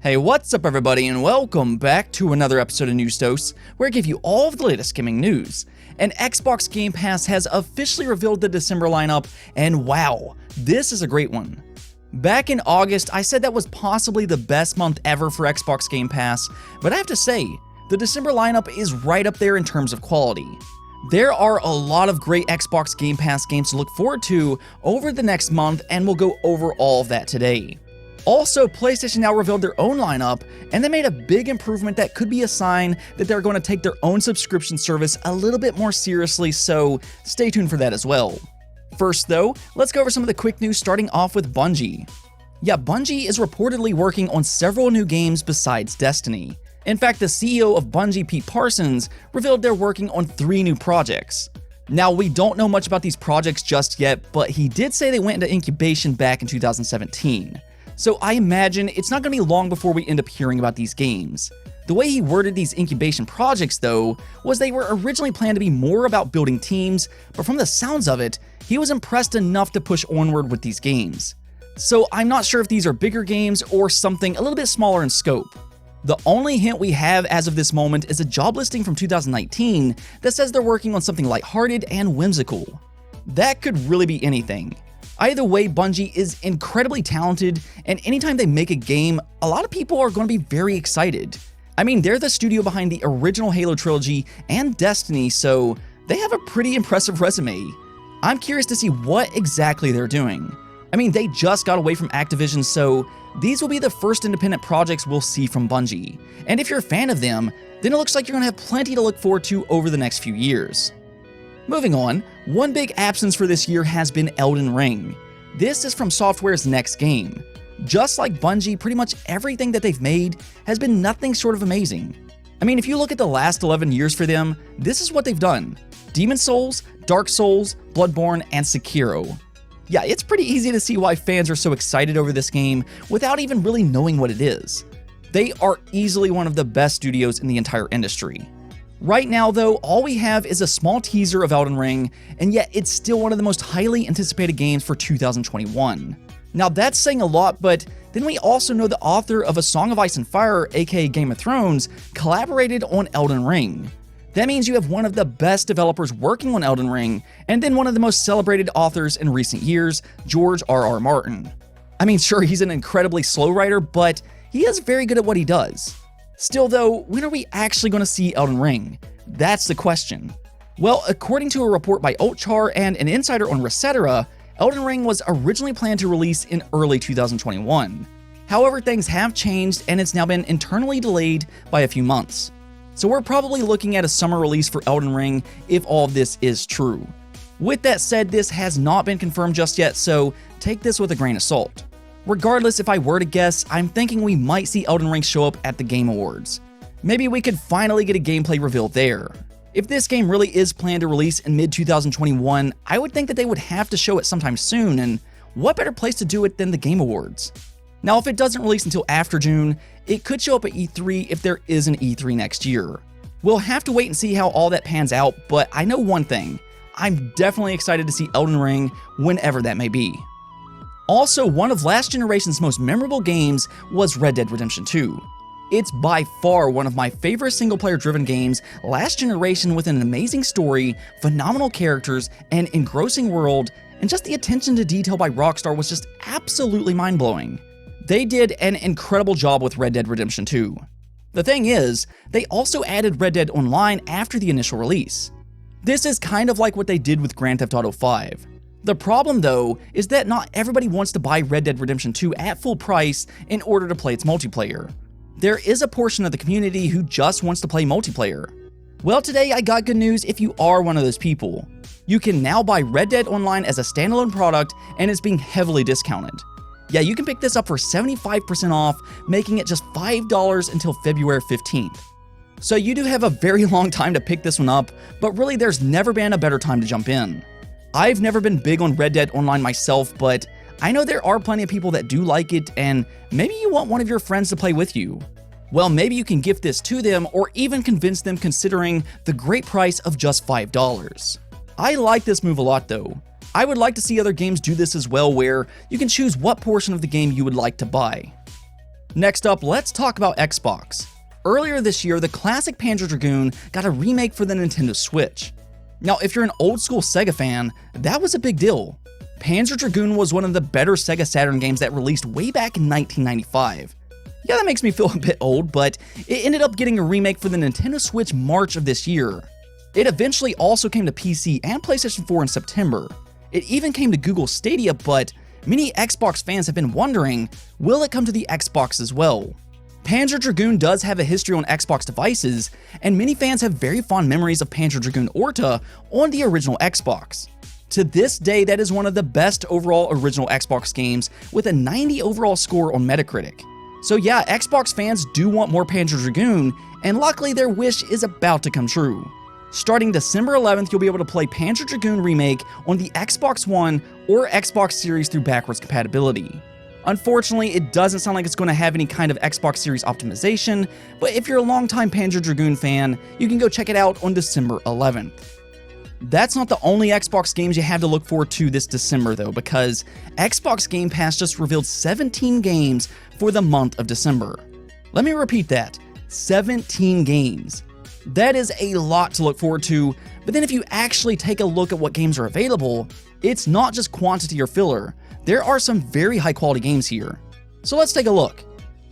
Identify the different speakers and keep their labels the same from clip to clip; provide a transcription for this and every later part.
Speaker 1: Hey, what's up everybody, and welcome back to another episode of News Dose, where I give you all of the latest gaming news. And Xbox Game Pass has officially revealed the December lineup, and wow, this is a great one. Back in August, I said that was possibly the best month ever for Xbox Game Pass, but I have to say, the December lineup is right up there in terms of quality. There are a lot of great Xbox Game Pass games to look forward to over the next month, and we'll go over all of that today. Also, PlayStation now revealed their own lineup, and they made a big improvement that could be a sign that they're going to take their own subscription service a little bit more seriously, so stay tuned for that as well. First though, let's go over some of the quick news, starting off with Bungie. Yeah, Bungie is reportedly working on several new games besides Destiny. In fact, the CEO of Bungie, Pete Parsons, revealed they're working on 3 new projects. Now, we don't know much about these projects just yet, but he did say they went into incubation back in 2017. So I imagine it's not going to be long before we end up hearing about these games. The way he worded these incubation projects, though, was they were originally planned to be more about building teams, but from the sounds of it, he was impressed enough to push onward with these games. So I'm not sure if these are bigger games or something a little bit smaller in scope. The only hint we have as of this moment is a job listing from 2019 that says they're working on something lighthearted and whimsical. That could really be anything. Either way, Bungie is incredibly talented, and anytime they make a game, a lot of people are going to be very excited. I mean, they're the studio behind the original Halo trilogy and Destiny, so they have a pretty impressive resume. I'm curious to see what exactly they're doing. I mean, they just got away from Activision, so these will be the first independent projects we'll see from Bungie. And if you're a fan of them, then it looks like you're going to have plenty to look forward to over the next few years. Moving on, one big absence for this year has been Elden Ring. This is from Software's next game. Just like Bungie, pretty much everything that they've made has been nothing short of amazing. I mean, if you look at the last 11 years for them, this is what they've done. Demon's Souls, Dark Souls, Bloodborne, and Sekiro. Yeah, it's pretty easy to see why fans are so excited over this game without even really knowing what it is. They are easily one of the best studios in the entire industry. Right now though, all we have is a small teaser of Elden Ring, and yet it's still one of the most highly anticipated games for 2021. Now that's saying a lot, but then we also know the author of A Song of Ice and Fire, aka Game of Thrones, collaborated on Elden Ring. That means you have one of the best developers working on Elden Ring, and then one of the most celebrated authors in recent years, George R.R. Martin. I mean, sure, he's an incredibly slow writer, but he is very good at what he does. Still though, when are we actually going to see Elden Ring? That's the question. Well, according to a report by Altchar and an insider on Resetera, Elden Ring was originally planned to release in early 2021. However, things have changed and it's now been internally delayed by a few months. So we're probably looking at a summer release for Elden Ring if all of this is true. With that said, this has not been confirmed just yet, so take this with a grain of salt. Regardless, if I were to guess, I'm thinking we might see Elden Ring show up at the Game Awards. Maybe we could finally get a gameplay reveal there. If this game really is planned to release in mid-2021, I would think that they would have to show it sometime soon, and what better place to do it than the Game Awards? Now, if it doesn't release until after June, it could show up at E3 if there is an E3 next year. We'll have to wait and see how all that pans out, but I know one thing. I'm definitely excited to see Elden Ring whenever that may be. Also, one of last generation's most memorable games was Red Dead Redemption 2. It's by far one of my favorite single-player driven games last generation, with an amazing story, phenomenal characters, an engrossing world, and just the attention to detail by Rockstar was just absolutely mind-blowing. They did an incredible job with Red Dead Redemption 2. The thing is, they also added Red Dead Online after the initial release. This is kind of like what they did with Grand Theft Auto 5. The problem though is that not everybody wants to buy Red Dead Redemption 2 at full price in order to play its multiplayer. There is a portion of the community who just wants to play multiplayer. Well, today I got good news if you are one of those people. You can now buy Red Dead Online as a standalone product, and it's being heavily discounted. Yeah, you can pick this up for 75% off, making it just $5 until February 15th. So you do have a very long time to pick this one up, but really there's never been a better time to jump in. I've never been big on Red Dead Online myself, but I know there are plenty of people that do like it, and maybe you want one of your friends to play with you. Well, maybe you can gift this to them or even convince them, considering the great price of just $5. I like this move a lot though. I would like to see other games do this as well, where you can choose what portion of the game you would like to buy. Next up, let's talk about Xbox. Earlier this year, the classic Panzer Dragoon got a remake for the Nintendo Switch. Now, if you're an old school Sega fan, that was a big deal. Panzer Dragoon was one of the better Sega Saturn games that released way back in 1995. Yeah, that makes me feel a bit old, but it ended up getting a remake for the Nintendo Switch March of this year. It eventually also came to PC and PlayStation 4 in September. It even came to Google Stadia, but many Xbox fans have been wondering, will it come to the Xbox as well? Panzer Dragoon does have a history on Xbox devices, and many fans have very fond memories of Panzer Dragoon Orta on the original Xbox. To this day, that is one of the best overall original Xbox games with a 90 overall score on Metacritic. So yeah, Xbox fans do want more Panzer Dragoon, and luckily their wish is about to come true. Starting December 11th, you'll be able to play Panzer Dragoon Remake on the Xbox One or Xbox Series through backwards compatibility. Unfortunately, it doesn't sound like it's going to have any kind of Xbox Series optimization, but if you're a longtime Panzer Dragoon fan, you can go check it out on December 11th. That's not the only Xbox games you have to look forward to this December though, because Xbox Game Pass just revealed 17 games for the month of December. Let me repeat that, 17 games. That is a lot to look forward to, but then if you actually take a look at what games are available, it's not just quantity or filler. There are some very high quality games here. So let's take a look.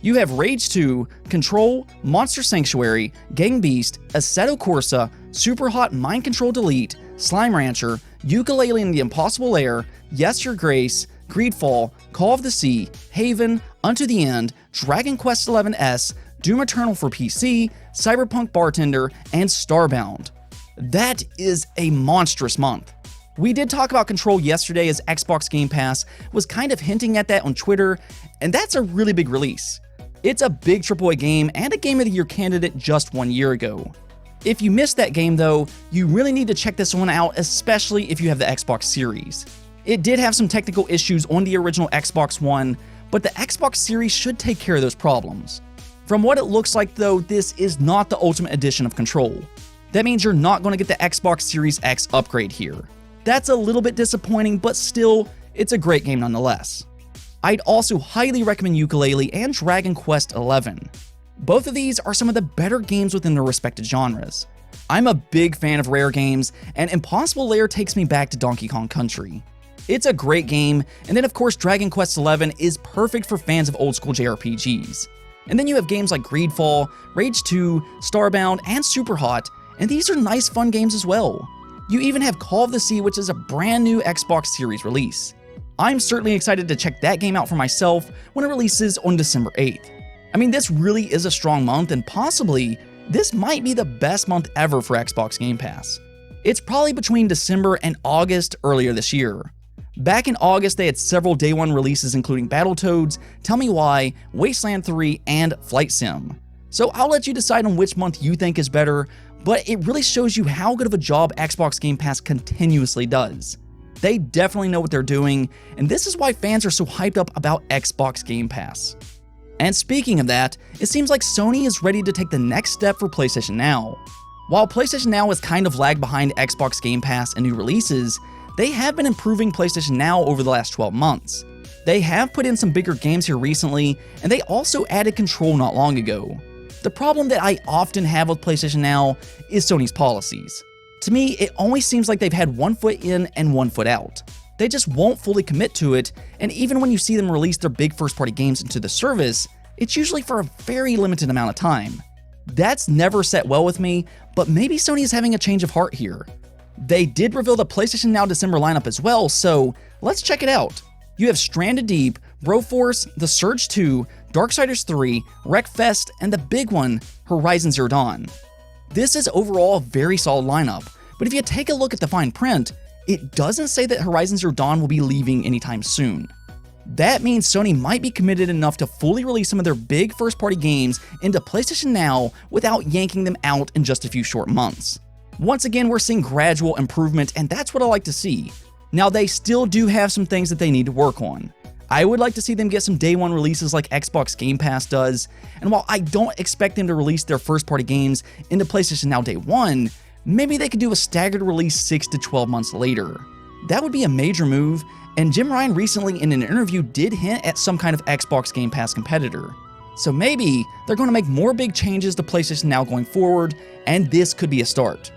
Speaker 1: You have Rage 2, Control, Monster Sanctuary, Gang Beast, Assetto Corsa, Superhot Mind Control Delete, Slime Rancher, Yooka-Laylee and the Impossible Lair, Yes Your Grace, Greedfall, Call of the Sea, Haven, Unto the End, Dragon Quest XI S, Doom Eternal for PC, Cyberpunk Bartender, and Starbound. That is a monstrous month. We did talk about Control yesterday as Xbox Game Pass was kind of hinting at that on Twitter, and that's a really big release. It's a big AAA game and a Game of the Year candidate just 1 year ago. If you missed that game though, you really need to check this one out, especially if you have the Xbox Series. It did have some technical issues on the original Xbox One, but the Xbox Series should take care of those problems. From what it looks like though, this is not the Ultimate Edition of Control. That means you're not going to get the Xbox Series X upgrade here. That's a little bit disappointing, but still, it's a great game nonetheless. I'd also highly recommend Yooka-Laylee and Dragon Quest XI. Both of these are some of the better games within their respective genres. I'm a big fan of Rare games, and Impossible Lair takes me back to Donkey Kong Country. It's a great game, and then of course Dragon Quest XI is perfect for fans of old school JRPGs. And then you have games like Greedfall, Rage 2, Starbound, and Superhot, and these are nice fun games as well. You even have Call of the Sea, which is a brand new Xbox Series release. I'm certainly excited to check that game out for myself when it releases on December 8th. I mean, this really is a strong month, and possibly, this might be the best month ever for Xbox Game Pass. It's probably between December and August earlier this year. Back in August, they had several day one releases including Battletoads, Tell Me Why, Wasteland 3, and Flight Sim. So I'll let you decide on which month you think is better, but it really shows you how good of a job Xbox Game Pass continuously does. They definitely know what they're doing, and this is why fans are so hyped up about Xbox Game Pass. And speaking of that, it seems like Sony is ready to take the next step for PlayStation Now. While PlayStation Now has kind of lagged behind Xbox Game Pass and new releases, they have been improving PlayStation Now over the last 12 months. They have put in some bigger games here recently, and they also added Control not long ago. The problem that I often have with PlayStation Now is Sony's policies. To me, it always seems like they've had one foot in and one foot out. They just won't fully commit to it, and even when you see them release their big first-party games into the service, it's usually for a very limited amount of time. That's never set well with me, but maybe Sony is having a change of heart here. They did reveal the PlayStation Now December lineup as well, so let's check it out. You have Stranded Deep, Broforce, The Surge 2, Darksiders 3, Wreckfest, and the big one, Horizon Zero Dawn. This is overall a very solid lineup, but if you take a look at the fine print, it doesn't say that Horizon Zero Dawn will be leaving anytime soon. That means Sony might be committed enough to fully release some of their big first-party games into PlayStation Now without yanking them out in just a few short months. Once again, we're seeing gradual improvement, and that's what I like to see. Now, they still do have some things that they need to work on. I would like to see them get some day one releases like Xbox Game Pass does, and while I don't expect them to release their first-party games into PlayStation Now day one, maybe they could do a staggered release 6 to 12 months later. That would be a major move, and Jim Ryan recently in an interview did hint at some kind of Xbox Game Pass competitor. So maybe they're going to make more big changes to PlayStation Now going forward, and this could be a start.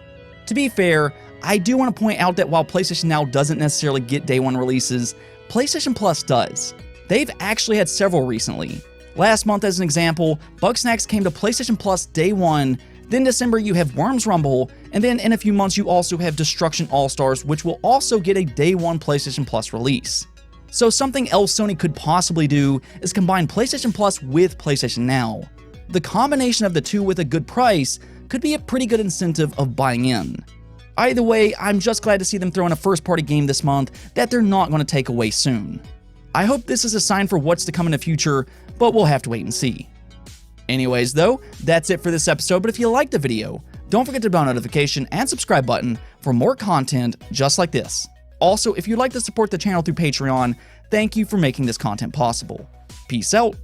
Speaker 1: To be fair, I do want to point out that while PlayStation Now doesn't necessarily get day one releases, PlayStation Plus does. They've actually had several recently. Last month, as an example, Bugsnax came to PlayStation Plus day one, then December you have Worms Rumble, and then in a few months you also have Destruction All-Stars, which will also get a day one PlayStation Plus release. So something else Sony could possibly do is combine PlayStation Plus with PlayStation Now. The combination of the two with a good price could be a pretty good incentive of buying in. Either way, I'm just glad to see them throw in a first-party game this month that they're not going to take away soon. I hope this is a sign for what's to come in the future, but we'll have to wait and see. Anyways though, that's it for this episode, but if you liked the video, don't forget to bell notification and subscribe button for more content just like this. Also, if you'd like to support the channel through Patreon, thank you for making this content possible. Peace out.